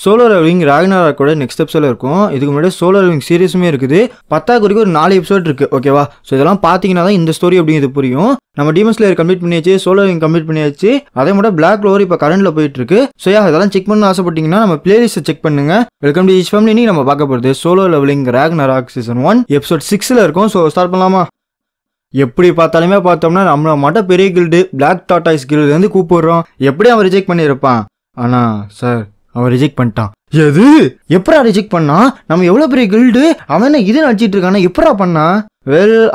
Solo leveling Ragnarok கூட next எபிசோட இருக்கும். இதுக்கு முன்னாடி சோலோ லெவலிங் சீரிஸுமே இருக்குது. 10வது வரைக்கும் ஒரு 4 எபிசோட் இருக்கு. ஓகேவா? ஸோ இதெல்லாம் பார்த்தீங்கன்னா தான் இந்த ஸ்டோரி அப்படிங்கிறது புரியும். நம்ம டீமன் ஸ்லேயர் கம்ப்ளீட் பண்ணியாச்சு, சோலோ லெவலிங் கம்ப்ளீட் பண்ணியாச்சு. அதே மட்டும் பிளாக் க்ளோவர் இப்போ கரண்ட்ல போயிட்டு இருக்கு. ஸோ இதெல்லாம் செக் பண்ண ஆசைப்பட்டீங்கன்னா நம்ம பிளேலிஸ்ட்டை செக் பண்ணுங்க. Welcome to each family. நம்ம பார்க்க போகிறது solo leveling Ragnarok season 1 episode 6ல இருக்கும். ஸோ ஸ்டார்ட் பண்ணலாமா? எப்படி பார்த்தாலுமே பார்த்தோம்னா நம்மள மட்டும் பெரிய கில்டு பிளாக் டாட்டாய்ஸ் கில்டு கூப்பிடுறோம். எப்படி அவன் ரிஜெக்ட் பண்ணியிருப்பான்? ஆனா சார் அவன் ரிஜெக்ட் பண்ணிட்டான். எது? எப்படா ரிஜெக்ட் பண்ணா? நம்ம எவ்வளோ பெரிய கில்டு, அவன் என்ன இது நடிச்சிட்டு இருக்கானா? எப்படா பண்ணா?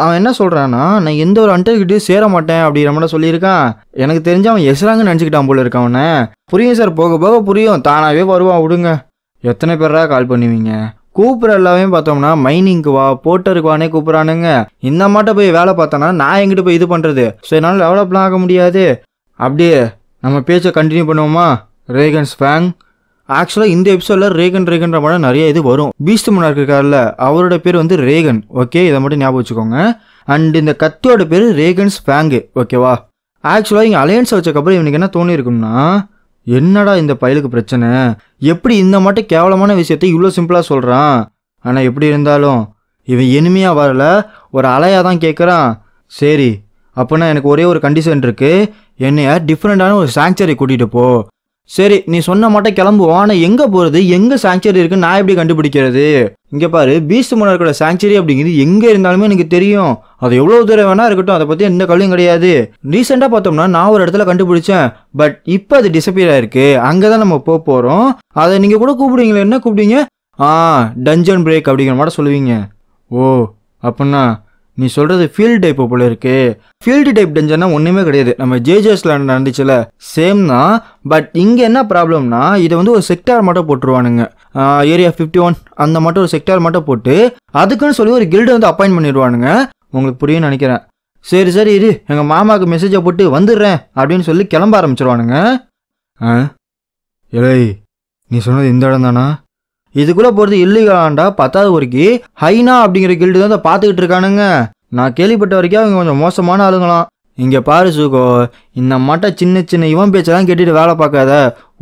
அவன் என்ன சொல்றான்னா, நான் எந்த ஒரு அண்டர்கிட்டையும் சேர மாட்டேன் அப்படிங்கிற மாதிரி சொல்லியிருக்கான். எனக்கு தெரிஞ்சு அவன் எஸ்ராங்க நினச்சிக்கிட்டான் போல இருக்கான். அவனை புரியும் சார், போக போக புரியும், தானாவே வருவான், விடுங்க. எத்தனை பேரா கால் பண்ணுவீங்க? கூப்பிட்ற எல்லாமே பார்த்தோம்னா மைனிங்க்கு வா, போட்டருக்கு வானே கூப்பிட்றானுங்க. இந்த மாட்ட போய் வேலை பார்த்தோன்னா நான் எங்கிட்ட போய் இது பண்ணுறது? ஸோ என்னால் டெவலப்லாம் ஆக முடியாது. அப்படியே நம்ம பேச்சை கண்டினியூ பண்ணுவோமா? ரேகன்ஸ் ஃபேங். ஆக்சுவலாக இந்த எபிசோடில் ரேகன்ற மாதிரி நிறைய இது வரும். பீஸ்ட் மோனார்க் இருக்கார்ல, அவரோட பேர் வந்து ரேகன். ஓகே, இதை மட்டும் ஞாபகம் வச்சுக்கோங்க. அண்ட் இந்த கத்தியோட பேர் ரேகன்ஸ் ஃபேங்கு. ஓகேவா? ஆக்சுவலாக இங்கே அலையன்ஸ் வச்சக்கப்புறம் இவனுக்கு என்ன தோணி இருக்குன்னா, என்னடா இந்த பயலுக்கு பிரச்சனை, எப்படி இந்த மட்டும் கேவலமான விஷயத்தை இவ்வளோ சிம்பிளாக சொல்கிறான். ஆனால் எப்படி இருந்தாலும் இவன் எனிமையாக வரல, ஒரு அலையாக தான் கேட்குறான். சரி, அப்போனா எனக்கு ஒரே ஒரு கண்டிஷன் இருக்குது, என்னைய டிஃப்ரெண்டான ஒரு சாங்சுரி கூட்டிகிட்டு போ. சரி, நீ சொன்ன மட்டும் கிளம்புவோம். ஆனால் எங்கே போகிறது, எங்கே சாங்சுரி இருக்குன்னு நான் எப்படி கண்டுபிடிக்கிறது? இங்கே பாரு, பீஸ்ட் மோனார்க்கோட சாங்சுரி அப்படிங்கிறது எங்கே இருந்தாலுமே எனக்கு தெரியும். அது எவ்வளோ தூரம் வேணா இருக்கட்டும், அதை பற்றி எந்த கவலையும் கிடையாது. ரீசெண்டாக பார்த்தோம்னா நான் ஒரு இடத்துல கண்டுபிடிச்சேன். பட் இப்போ அது டிசப்பியர் ஆயிருக்கு. அங்கே தான் நம்ம போக போகிறோம். அதை நீங்கள் கூட கூப்பிடுவீங்களே, என்ன கூப்பிடுவீங்க? டஞ்சன் பிரேக் அப்படிங்கிற மாதிரி சொல்லுவீங்க. ஓ, அப்படின்னா நீ சொல்கிறது ஃபீல்டு டைப் போல இருக்கு. ஃபீல்டு டைப் டஞ்சன்னா ஒன்றுமே கிடையாது. நம்ம ஜேஜஸ்ல நடந்துச்சுல, சேம் தான். பட் இங்கே என்ன ப்ராப்ளம்னா, இதை வந்து ஒரு செக்டார் மட்டும் போட்டுருவானுங்க. ஏரியா 51 அந்த மட்டும் ஒரு செக்டார் மட்டும் போட்டு அதுக்குன்னு சொல்லி ஒரு கில்டு வந்து அப்பாயின்ட் பண்ணிடுவானுங்க. உங்களுக்கு புரியும்னு நினைக்கிறேன். சரி சரி, இரு, எங்கள் மாமாவுக்கு மெசேஜை போட்டு வந்துடுறேன் அப்படின்னு சொல்லி கிளம்ப ஆரம்பிச்சிருவானுங்க. ஏய், நீ சொன்னது இந்த இடம் தானா? இதுக்குள்ளே போகிறது இல்லீகலாண்டா. 10வது வரைக்கும் ஹைனா அப்படிங்கிற கில்டு தான் பார்த்துக்கிட்டு இருக்கானுங்க. நான் கேள்விப்பட்ட வரைக்கும் அவங்க கொஞ்சம் மோசமான ஆளுங்களாம். இங்கே பாரு சுகோ, இந்த மாட்டை சின்ன சின்ன இவன் பேச்செல்லாம் கேட்டுட்டு வேலை பார்க்காத.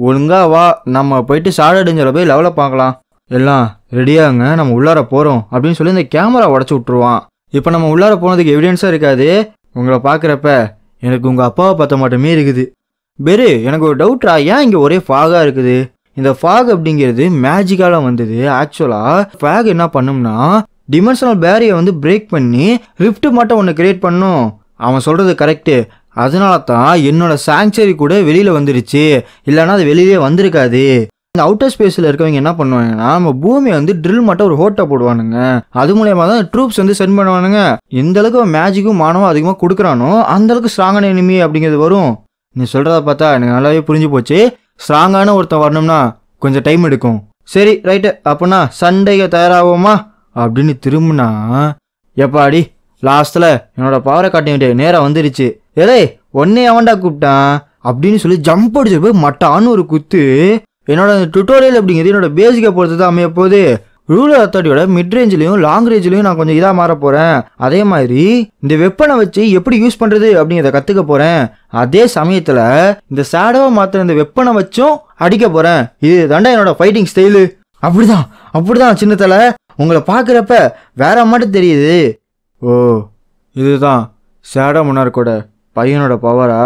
ஒழுங்கா வா, நம்ம போயிட்டு சாடடிஞ்சில் போய் லெவலை பார்க்கலாம். எல்லாம் ரெடியாகுங்க, நம்ம உள்ளார போகிறோம் அப்படின்னு சொல்லி இந்த கேமரா உடச்சி விட்ருவான். இப்போ நம்ம உள்ளார போனதுக்கு எவிடன்ஸாக இருக்காது. உங்களை பார்க்குறப்ப எனக்கு உங்கள் அப்பாவை பார்த்த மட்டுமே இருக்குது. பெரு, எனக்கு ஒரு டவுட்ரா, ஏன் இங்கே ஒரே ஃபாகாக இருக்குது? இந்த ஃபாக் அப்படிங்கிறது மேஜிக்கால வந்தது. ஆக்சுவலாக ஃபாக் என்ன பண்ணும்னா, டிமென்ஷனல் பேரியை வந்து பிரேக் பண்ணி ரிஃப்ட் மட்டும் ஒன்று கிரியேட் பண்ணும். அவன் சொல்கிறது கரெக்டு. அதனால தான் என்னோட சாங்சுரி கூட வெளியில் வந்துருச்சு, இல்லைனா அது வெளியிலே வந்திருக்காது. இந்த அவுட்டர் ஸ்பேஸில் இருக்கவங்க என்ன பண்ணுவாங்கன்னா, நம்ம பூமியை வந்து ட்ரில் மட்டும் ஒரு ஹோட்டை போடுவானுங்க. அது மூலயமா தான் ட்ரூப்ஸ் வந்து சென்ட் பண்ணுவானுங்க. எந்த அளவுக்கு மேஜிக்கும் மானமும் அதிகமாக கொடுக்குறானோ அந்த அளவுக்கு ஸ்ட்ராங்கான எனிமி அப்படிங்கிறது வரும். நீ சொல்கிறத பார்த்தா எனக்கு நல்லாவே புரிஞ்சு போச்சு. ஸ்ட்ராங்கான ஒருத்தன் வரணும்னா கொஞ்சம் டைம் எடுக்கும். சரி ரைட்டு, அப்படின்னா சண்டைக்கு தயாராகுமா அப்படின்னு திரும்பினா, எப்பாடி லாஸ்ட்டில் என்னோட பவரை காட்ட வேண்டிய நேரம் வந்துருச்சு. ஏதே ஒன்னே அவன்டா கூப்பிட்டான் அப்படின்னு சொல்லி ஜம்ப் அடிச்சு போய் மட்டான்னு ஒரு குத்து. என்னோட டுட்டோரியல் அப்படிங்கிறது என்னோட பேசிக்கை பொறுத்து தான் அமைய போகுது. ரூலர் அத்தாரியோட மிட் ரேஞ்சிலையும் லாங் ரேஞ்சிலையும் நான் கொஞ்சம் இதாக மாற போகிறேன். அதே மாதிரி இந்த வெப்பனை வச்சு எப்படி யூஸ் பண்ணுறது அப்படிங்கிறத கற்றுக்க போகிறேன். அதே சமயத்தில் இந்த ஷேடோவை மாற்ற இந்த வெப்பனை வச்சும் அடிக்க போகிறேன். இது தாண்டா என்னோட ஃபைட்டிங் ஸ்டைலு. அப்படிதான் சின்னத்தில் உங்களை பார்க்குறப்ப வேற மட்டும் தெரியுது. ஓ, இதுதான் ஷேடோ மோனார்க்கோட பையனோட பவரா?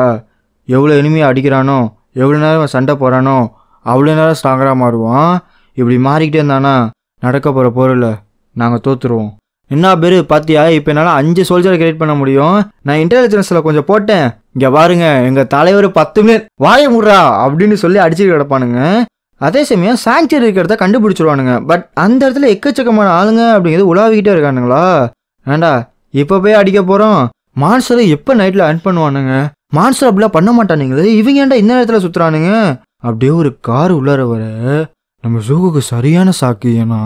எவ்வளோ எனிமையாக அடிக்கிறானோ, எவ்வளோ நேரம் சண்டை போகிறானோ அவ்வளோ நேரம் ஸ்ட்ராங்கராக மாறுவான். இப்படி மாறிக்கிட்டே இருந்தானா நடக்க போகிற போரில் நாங்கள் தோற்றுருவோம். என்ன பேர் பார்த்தியா, இப்போ என்னால் 5 சோல்ஜரை கிரியேட் பண்ண முடியும். நான் இன்டெலிஜென்ஸில் கொஞ்சம் போட்டேன். இங்கே பாருங்க, எங்கள் தலைவர் 10 மினிட் வாய முடுறா அப்படின்னு சொல்லி அடிச்சுட்டு கிடப்பானுங்க. அதே சமயம் சாங்சுரி இருக்கிறத கண்டுபிடிச்சிருவானுங்க. பட் அந்த இடத்துல எக்கச்சக்கமான ஆளுங்க அப்படிங்கிறது உலாவிக்கிட்டே இருக்கானுங்களா. ஏண்டா இப்போ போய் அடிக்க போகிறோம்? மான்ஸ்டரை எப்போ நைட்டில் அர்ன் பண்ணுவானுங்க? மான்ஸ்டர் அப்படிலாம் பண்ண மாட்டானுங்களே, இவங்க ஏன்டா இந்த இடத்துல சுற்றுறானுங்க? அப்படியே ஒரு கார் உள்ளார வர நம்ம ஜூகுக்கு சரியான சாக்கு. ஏன்னா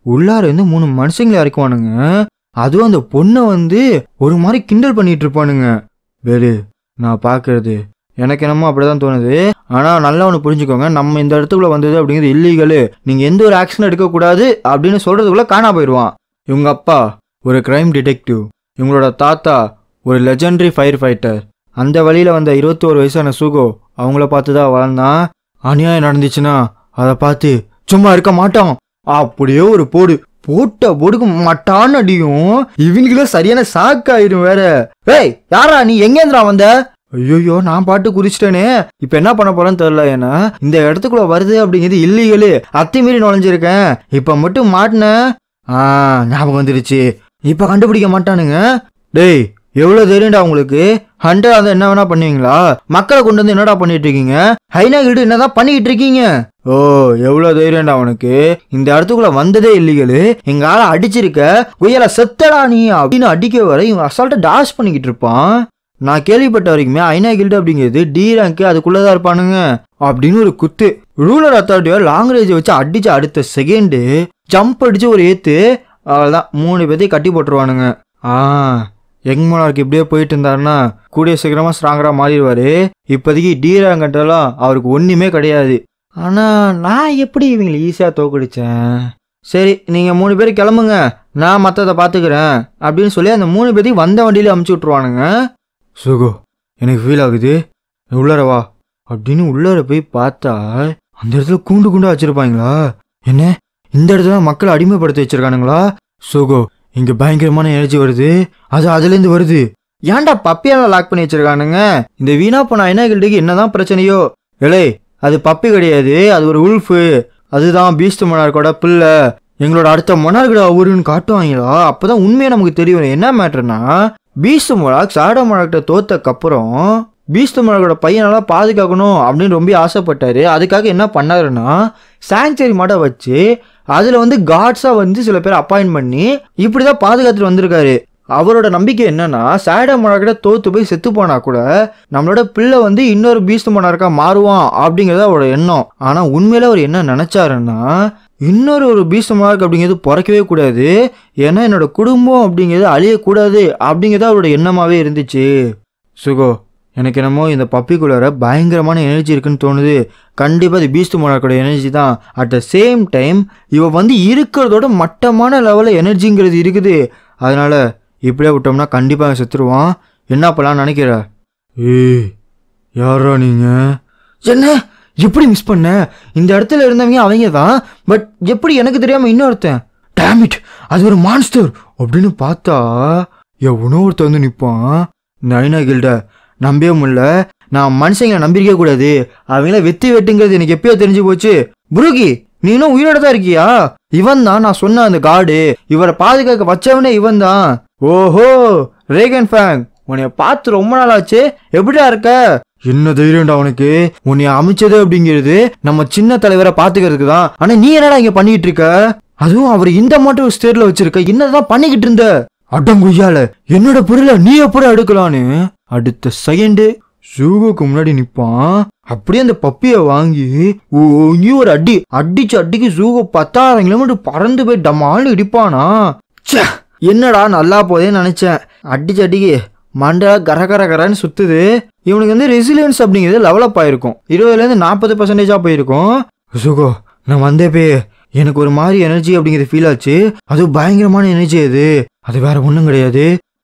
உள்ளார வந்து 3 மனுஷங்களை இறக்குவானுங்க. அதுவும் அந்த பொண்ணை வந்து ஒரு மாதிரி கிண்டல் பண்ணிட்டு இருப்பானுங்க. வேறு நான் பார்க்கறது எனக்கு என்னமோ அப்படிதான் தோணுது. ஆனால் நல்லா ஒன்று புரிஞ்சுக்கோங்க, நம்ம இந்த இடத்துக்குள்ள வந்தது அப்படிங்கிறது இல்லீகலு. நீங்கள் எந்த ஒரு ஆக்ஷன் எடுக்கக்கூடாது அப்படின்னு சொல்கிறதுக்குள்ளே காணா போயிடுவான். இவங்க அப்பா ஒரு கிரைம் டிடெக்டிவ், இவங்களோட தாத்தா ஒரு லெஜெண்டரி ஃபயர் ஃபைட்டர். அந்த வழியில் வந்த 21 வயசான சுகோ அவங்கள பார்த்து தான் வாழ்ந்தான். அநியாயம் நடந்துச்சுன்னா அதை பார்த்து சும்மா இருக்க மாட்டான். அப்படியே ஒரு போடு போடுக்கு மட்டான்னு அடியும். இவங்களுக்குள்ள சரியான சாக்காயிரும் வேற. ஏய் யாரா நீ, எங்கேந்திரா வந்த? ஐயோ நான் பாட்டு குதிச்சிட்டேனே, இப்ப என்ன பண்ண போறேன்னு தெரியல. ஏன்னா இந்த இடத்துக்குள்ள வருது அப்படிங்கிறது இல்லீகலு, அத்துமீறி நுழைஞ்சிருக்கேன். இப்ப மட்டும் மாட்டினேன், ஞாபகம் வந்துருச்சு. இப்ப கண்டுபிடிக்க மாட்டானுங்க. டேய் எவ்வளவு தைரியம்டா உங்களுக்கு? ஹண்டர் வந்து என்ன வேணா பண்ணுவீங்களா? மக்களை கொண்டு வந்து என்னடா பண்ணிட்டு இருக்கீங்க? ஹைனா கிட்ட என்னதான் பண்ணிக்கிட்டு இருக்கீங்க? ஓ எவ்வளவு தைரியம்டா உனக்கு? இந்த இடத்துக்குள்ள வந்ததே இல்லீகலு, எங்க ஆளை அடிச்சிருக்க, உயர செத்தடா நீ அப்படின்னு அடிக்க வர இவன் அசால்ட்டா டாஷ் பண்ணிக்கிட்டு இருப்பான். நான் கேள்விப்பட்ட வரைக்குமே ஐநா கில்டு அப்படிங்கிறது டி ரேங்க், அதுக்குள்ளதான் இருப்பானுங்க அப்படின்னு ஒரு குத்து. ரூலர் அத்தாரிட்டியோ லாங் ரேஞ்ச் வச்சு அடிச்சு அடுத்த செகண்டு ஜம்ப் அடிச்சு ஒரு ஏத்து, அவ்வளோதான் 3 பேர்த்தையும் கட்டி போட்டுருவானுங்க. யங் மோனார்க் இப்படியே போயிட்டு இருந்தாருன்னா கூடிய சீக்கிரமா ஸ்ட்ராங்கரா மாறிடுவாரு. இப்போதைக்கு டி ரேங்கெல்லாம் அவருக்கு ஒன்றுமே கிடையாது. ஆனால் நான் எப்படி இவங்களை ஈஸியாக தோக்கடிச்சேன். சரி நீங்கள் 3 பேர் கிளம்புங்க, நான் மற்றதை பார்த்துக்கிறேன் அப்படின்னு சொல்லி அந்த 3 பேர்த்தையும் வந்த வண்டியில அமுச்சு விட்ருவானுங்க. சுகோ எனக்கு ஃபீல் ஆகுது, உள்ளர வா அப்படின்னு உள்ளர போய் பார்த்தா அந்த இடத்துல கூண்டு கூண்டா வச்சிருப்பாங்களா? என்ன இந்த இடத்துல மக்களை அடிமைப்படுத்தி வச்சிருக்கானுங்களா? சுகோ இங்க பயங்கரமான எனர்ஜி வருது, அது அதுலேருந்து வருது. ஏன்டா பப்பியெல்லாம் லாக் பண்ணி வச்சிருக்கானுங்க? இந்த வீணா போன ஐநா கில்டுக்கு என்னதான் பிரச்சனையோ? இலே அது பப்பி கிடையாது, அது ஒரு உல்ஃபு. அதுதான் பீஸ்ட் மொனார்க்கோட பிள்ளை. எங்களோட அடுத்த மொனார்க்கோட அவருன்னு காட்டுவாங்களா? அப்பதான் உண்மையை நமக்கு தெரியும். என்ன மேட்டர்னா, பீஸ்ட் மொனார்க் ஷேடோ மொனார்க்கிட்ட தோத்தக்கப்புறம் பீஸ்ட் மொனார்க்கோட பையனெல்லாம் பாதுகாக்கணும் அப்படின்னு ரொம்ப ஆசைப்பட்டாரு. அதுக்காக என்ன பண்ணாருன்னா, சாங்சுரி மாட வச்சு அதுல வந்து காட்ஸா வந்து சில பேர் அப்பாயின்ட் பண்ணி இப்படிதான் பாதுகாத்துட்டு வந்திருக்காரு. அவரோட நம்பிக்கை என்னன்னா, ஷேடோ மொனார்க்கிட்ட தோத்து போய் செத்து போனா கூட நம்மளோட பிள்ளை வந்து இன்னொரு பீஸ்ட் மொனார்க்கா மாறுவான் அப்படிங்கிறது அவரோட எண்ணம். ஆனா உண்மையில அவர் என்ன நினைச்சாருன்னா, இன்னொரு பீஸ்ட் மொனார்க் அப்படிங்கிறது பிறக்கவே கூடாது, ஏன்னா என்னோட குடும்பம் அப்படிங்கிறது அழியக்கூடாது அப்படிங்கிறது அவரோட எண்ணமாவே இருந்துச்சு. சுகோ எனக்கு என்னமோ இந்த பப்பிக்குள்ளார பயங்கரமான எனர்ஜி இருக்குன்னு தோணுது. கண்டிப்பாக அது பீஸ்ட் மொனார்க்கோட எனர்ஜி தான். அட் த சேம் டைம் இவ வந்து இருக்கிறதோட மட்டமான லெவலில் எனர்ஜிங்கிறது இருக்குது. அதனால இப்படியே விட்டோம்னா கண்டிப்பாக செத்துருவான். என்ன பண்ணலான்னு நினைக்கிற? ஏய் யாரா நீங்க? என்ன எப்படி மிஸ் பண்ண? இந்த இடத்துல இருந்தவங்க அவங்க தான், பட் எப்படி எனக்கு தெரியாம இன்னொருத்தன்? டேமிட் அது ஒரு மான்ஸ்டர் அப்படின்னு பார்த்தா எவனோ ஒருத்தன் வந்து நிற்பான். இந்த ஐநா கில்ட நம்பவே முடியல, நான் மனுஷங்களை நம்பிருக்க கூடாது, அவங்கள வெத்தி வெட்டுங்கிறது எனக்கு எப்பயோ தெரிஞ்சு போச்சு. புருகி நீ இன்னும் உயிரோட தான் இருக்கியா? இவன் தான் நான் சொன்ன அந்த காடு, இவரை பாதுகாக்க வச்சவனே இவன் தான். ஓஹோ ரேகன் ஃபேங், உன்னைய பார்த்து ரொம்ப நாள் ஆச்சு, எப்படியா இருக்க? என்ன தைரியம்டா உனக்கு? உன்னைய அமைச்சது அப்படிங்கிறது நம்ம சின்ன தலைவரை பாத்துக்கிறதுக்கு தான். ஆனா நீ என்னடா இங்க பண்ணிட்டு இருக்க? அதுவும் அவர் இந்த மட்டும் ஸ்டேட்ல வச்சிருக்க, என்னதான் பண்ணிக்கிட்டு இருந்த? அடங்குய்யால என்னோட பொருளை நீ எப்படி எடுக்கலான்னு அடுத்த செகண்டு சூகோக்கு முன்னாடி நிப்பான். அப்படியே அந்த பப்பிய வாங்கி ஒரு அடிக்கு சூகோ 10,000 கிலோமீட்டர் பறந்து போய் டமால்னு இடிப்பானா. என்னடா நல்லா போதேன்னு நினைச்சேன். அடிக்கு மண்டா கரன்னு சுத்துது. இவனுக்கு வந்து ரெசிலியன்ஸ் அப்படிங்கிறது டெவலப் ஆயிருக்கும், 20% 40% போயிருக்கும். சூகோ நான் வந்தே போய் எனக்கு ஒரு மாதிரி எனர்ஜி அப்படிங்கிறது ஃபீல் ஆச்சு. அது பயங்கரமான எனர்ஜி, அது வேற ஒன்றும் கிடையாது,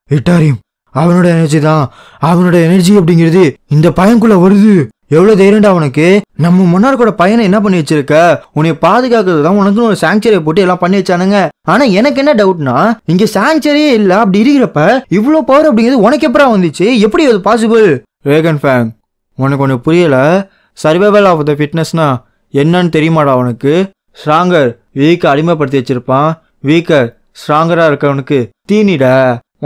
இட்டாரியம் அவனோட எனர்ஜி தான். அவனோட எனர்ஜி அப்படிங்கிறது இந்த பையனுக்குள்ள வருது. எவ்வளவு தைரியம்டா உனக்கு? நம்ம மொனார்க்கோட பையனை என்ன பண்ணி வச்சிருக்க? உன்னை பாதுகாக்கிறது தான் உனக்குன்னு ஒரு சாங்சுரியை போட்டு எல்லாம் பண்ணி வச்சானுங்க. ஆனா எனக்கு என்ன டவுட்னா, இங்க சாங்சுரியே இல்ல, அப்படி இருக்கிறப்ப இவ்வளவு பவர் அப்படிங்கிறது உனக்கு எப்படா வந்துச்சு? எப்படி அது பாசிபிள்? ரேகன் ஃபேங் உனக்கு ஒன்று புரியல. சர்வைவல் ஆஃப் த ஃபிட்னஸ்னா என்னன்னு தெரியுமாடா உனக்கு? ஸ்ட்ராங்கர் வீக்கை அடிமைப்படுத்தி வச்சிருப்பான், வீக்கர் ஸ்ட்ராங்கரா இருக்கவனுக்கு தீனிட.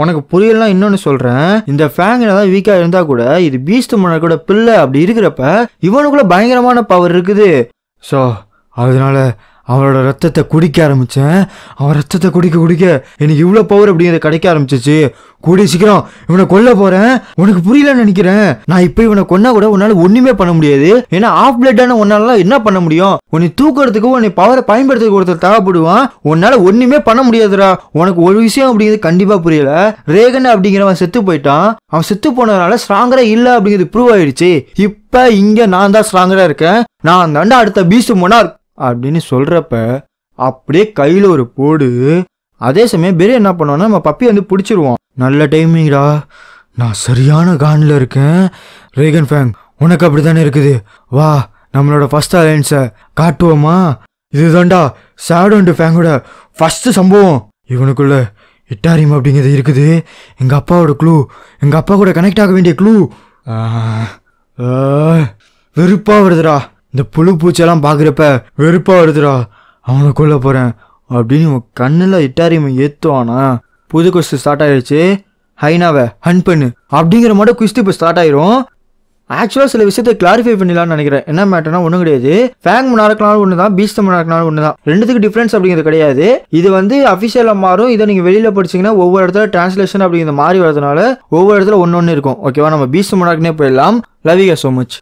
உனக்கு புரியலாம். இன்னொன்னு சொல்றேன், இந்த ஃபேங் ஏதாவது வீக்கா இருந்தா கூட இது பீஸ்ட் மொனார்க்கோட பிள்ளை. அப்படி இருக்கிறப்ப இவனுக்குள்ள பயங்கரமான பவர் இருக்குது. ஸோ அதனால அவனோட ரத்தத்தை குடிக்க ஆரம்பிச்சேன். அவன் ரத்தத்தை குடிக்க எனக்கு இவ்வளோ பவர் அப்படிங்கிறது கிடைக்க ஆரம்பிச்சிச்சு. கூடிய சீக்கிரம் இவனை கொல்ல போறேன். உனக்கு புரியலன்னு நினைக்கிறேன். நான் இப்போ இவனை கொன்னா கூட உன்னால ஒண்ணுமே பண்ண முடியாது. ஏன்னா ஆஃப் பிளட்டான உன்னால என்ன பண்ண முடியும்? உன்னை தூக்குறதுக்கு உன்னை பவரை பயன்படுத்துறதுக்கு ஒருத்தர் தேவைப்படுவான். உன்னால ஒண்ணுமே பண்ண முடியாதுடா. உனக்கு ஒரு விஷயம் அப்படிங்கிறது கண்டிப்பா புரியல. ரேகன் அப்படிங்கிறவன் செத்து போயிட்டான். அவன் செத்து போனதுனால ஸ்ட்ராங்கரா இல்ல அப்படிங்கிறது ப்ரூவ் ஆயிடுச்சு. இப்ப இங்க நான் தான் ஸ்ட்ராங்கரா இருக்கேன். நான் தாண்டா அடுத்த பீஸ்ட் மொனார்க் அப்படின்னு சொல்றப்ப அப்படியே கையில ஒரு போடு. அதே சமயம் பெரிய என்ன பண்ணுவோம்னா, நம்ம பப்பி வந்து பிடிச்சிருவோம். நல்ல டைமிங்டா, நான் சரியான கான்ல இருக்கேன். ரேகன் ஃபேங் உனக்கு அப்படித்தானே இருக்குது, வா நம்மளோட ஃபர்ஸ்ட் அலையன்ஸை காட்டுவோமா? இதுதான்டா ஷேடோ அண்ட் ஃபேங்கோட ஃபர்ஸ்ட் சம்பவம். இவனுக்குள்ள இட்டாரியம் அப்படிங்கிறது இருக்குது. எங்கள் அப்பாவோட க்ளூ, எங்கள் அப்பா கூட கனெக்ட் ஆக வேண்டிய க்ளூ. வெறுப்பாக வருதுடா இந்த புழு பூச்செல்லாம் பார்க்குறப்ப, வெறுப்பாக வருதுடா. அவனை கொல்ல போகிறேன் அப்படின்னு கண்ணில் இட்டாரியம் ஏற்றுவானா. புது கொஸ்ட் ஸ்டார்ட் ஆகிடுச்சு. ஹைனாவை ஹண்ட் பண்ணு அப்படிங்கிற மட்டும் குஸ்ட் இப்போ ஸ்டார்ட் ஆயிரும். ஆக்சுவலாக சில விஷயத்தை கிளாரிஃபை பண்ணிடலாம்னு நினைக்கிறேன். என்ன மேட்டர்னா ஒன்றும் கிடையாது. ஃபேங் முன்னாடினாலும் ஒன்று தான், பீஸ்ட் முன்னாடினாலும் ஒன்று தான். ரெண்டுத்துக்கு டிஃப்ரென்ஸ் அப்படிங்கிறது கிடையாது. இது வந்து அஃபிஷியலாக மாறும். இதை நீங்கள் வெளியில் படிச்சிங்கன்னா ஒவ்வொரு இடத்துல டிரான்ஸ்லேஷன் அப்படிங்கிறது மாறி வரதுனால ஒவ்வொரு இடத்துல ஒன்று ஒன்று இருக்கும். ஓகேவா, நம்ம பீஸ்ட் முன்னாடினே போயிடலாம். Love you so much.